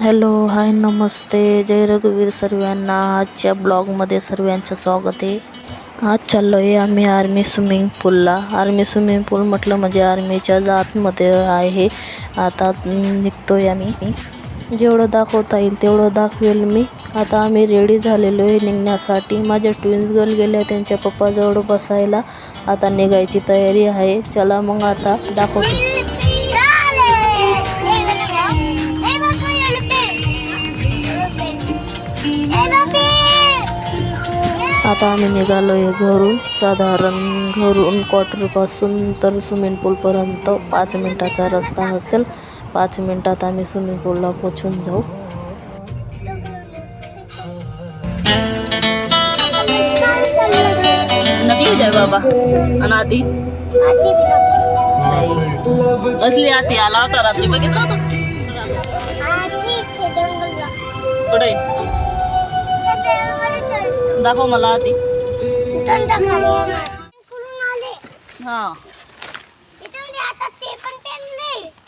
Hello, हाय, नमस्ते, जय रघुवीर सर्वांना. आजच्या ब्लॉगमध्ये सर्वांचं स्वागत आहे. आज चाललो आहे आम्ही आर्मी स्विमिंग पूलला. आर्मी स्विमिंग पूल म्हटलं म्हणजे आर्मीच्या आतमध्ये आहे. आता निघतोय आम्ही. जेवढं दाखवता येईल तेवढं दाखवेल मी. आता आम्ही रेडी झालेलो आहे निघण्यासाठी. माझ्या ट्विन्स गर्ल गेल्या त्यांच्या पप्पाजवळ बसायला. आता निघायची तयारी आहे. चला मग आता दाखवतो. आता आम्ही निघालो आहे घरून. साधारण घरून क्वार्टरपासून तर स्विमिंग पूलपर्यंत 5 मिनिटाचा रस्ता असेल. 5 मिनिटात आम्ही स्विमिंग पूलला पोचून जाऊ. नकली जाय बाबा. आणि आधी नाही असली आती आला होता रात्री बघितलं होतं कुठे दाखव मला आधी. हा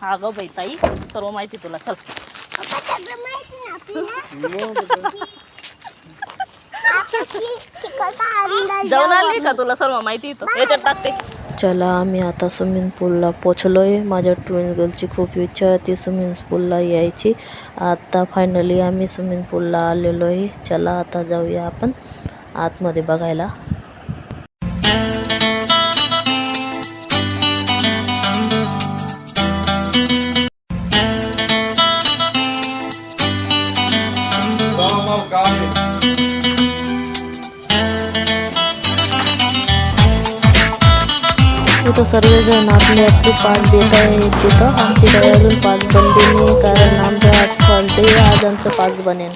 हा ग बाई ताई सर्व माहिती तुला. चल जाऊन आली का तुला सर्व माहिती याच्यात टाकते. चला आम्ही आता स्विमिंग पूलला पोचलो आहे. माझ्या ट्विन गर्लची खूप इच्छा होती स्विमिंग पूलला यायची. आता फायनली आम्ही स्विमिंग पूलला आलेलो आहे. चला आता जाऊया आपण आतमध्ये बघायला. इथं सर्वजण आपली आपली पास देत आहे. तिथं आमची काही अजून पास बनली नाही, कारण आमच्या आज फर्स्ट डे. आज आमचं पास बनेल.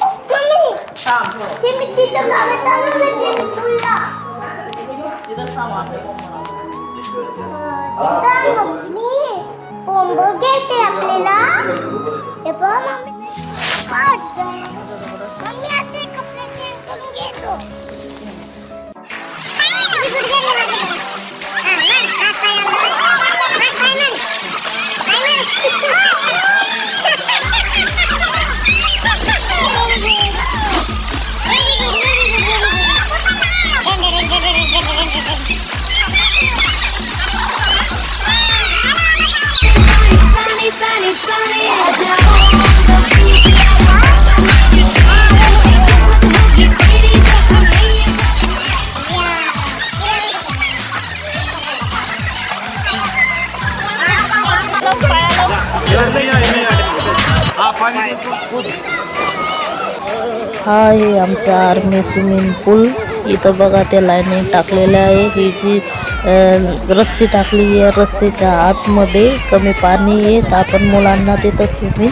हा आहे आमचा आर्मी स्विमिंग पूल. इथं बघा त्या लाईनी टाकलेल्या आहे. ही जी रस्सी टाकली आहे, रस्सीच्या आतमध्ये कमी पाणी आहे. आपण मुलांना तिथं स्विमिंग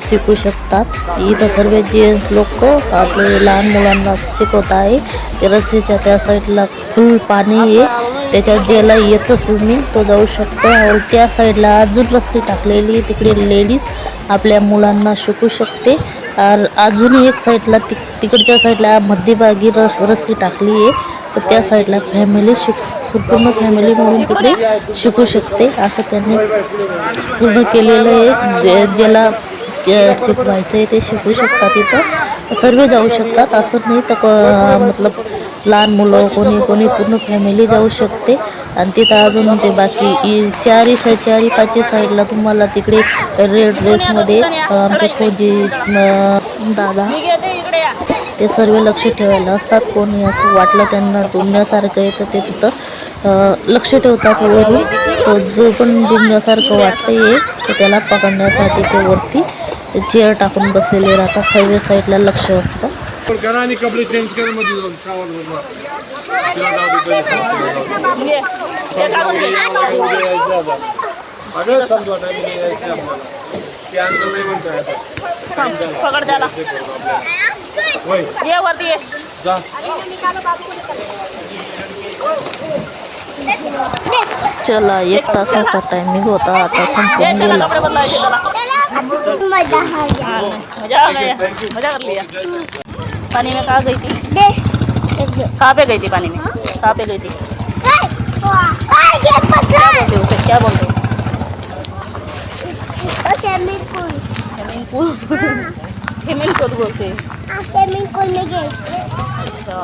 शिकू शकतात. इथं सर्व जेंट्स लोक आपले लहान मुलांना शिकवत आहे. ते रस्सीच्या त्या साईडला फुल पाणी आहे. त्याच्यात ज्याला येतं स्विमिंग तो जाऊ शकतो. और त्या साईडला अजून रस्सी टाकलेली, तिकडे लेडीज आपल्या मुलांना शिकू शकते. अजून एक साईडला तिकडच्या साईडला मध्यभागी रस्सी टाकली आहे. तर त्या साईडला फॅमिली संपूर्ण फॅमिली म्हणून तिकडे शिकू शकते. असं त्यांनी पूर्ण केलेलं आहे. ज्याला शिकवायचं आहे ते शिकू शकतात. तिथं सर्व जाऊ शकतात. असं नाही तर मतलब लहान मुलं कोणी पूर्ण फॅमिली जाऊ शकते. आणि तिथं अजून ते बाकी चारी पाचही साईडला तुम्हाला तिकडे रेड ड्रेसमध्ये आमचे फौजी दादा ते सर्व लक्ष ठेवायला असतात. कोणी असं वाटलं त्यांना डुबण्यासारखं आहे तर ते तिथं लक्ष ठेवतात वरून. तो जो पण डुबण्यासारखं वाटतं तर त्याला पकडण्यासाठी ते वरती चेअर टाकून बसलेले राहतात. सर्व साईडला लक्ष असतं. कपडे चेंज कर पकड त्याला ये वरती ये. चला 1 तासाचा टायमिंग होता, आता संपून गेला. मजा कर लिया. पानी में कहाँ गई थी? कहाँ पे गई थी पानी में? कहाँ पे गई थी? क्या बोलते हो उसे? क्या बोलते हो? स्विमिंग पूल. स्विमिंग पूल बोलते. स्विमिंग पूल में गए अच्छा.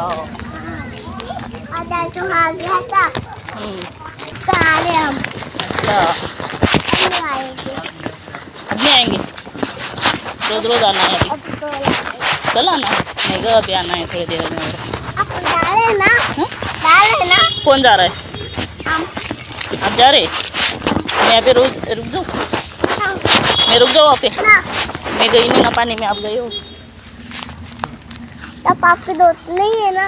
आता तो आ गया था तो आ रहे हम अच्छा. अब नहीं आएंगे अब नहीं आएंगे. रोज रोज आना है. अब तो कल आना है. नहीं ग अभी आना है थोड़ी देर में. अब डाले ना हाँ? डाले ना कौन जा रहा है? हम आप जा रहे. मैं अभी रुक जाऊँ. मैं रुक जाऊँ वहाँ पे. ना मैं गई नहीं ना पानी में. आप गए हो. तब आपके दोस्त नहीं है ना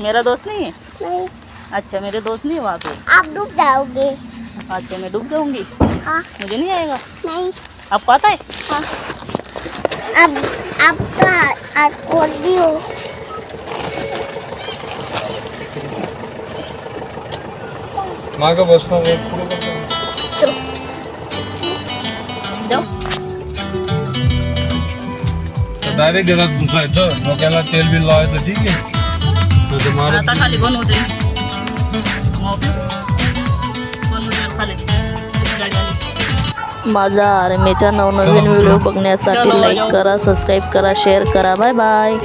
मेरा दोस्त नहीं है. नहीं अच्छा मेरे दोस्त नहीं है वहाँ पे. आप डूब जाओगे अच्छा मैं डूब जाऊँगी. हाँ मुझे नहीं आएगा. नहीं आपको आता है. हाँ अब तो हाथ खोल भी हो मागं बस ना, वर पुढं बस ना. चलो जाओ. डायरेक्ट घरात घुसायचं, डोक्याला तेल बिल लावायचं. ठीक आहे. तर ते मारत आता खाली बनवते. बनवते खाली गाडी आली. माझा आर्मीच्या नवनवीन व्हिडिओ बघण्यासाठी लाईक करा, सबस्क्राईब करा, शेअर करा. Bye bye.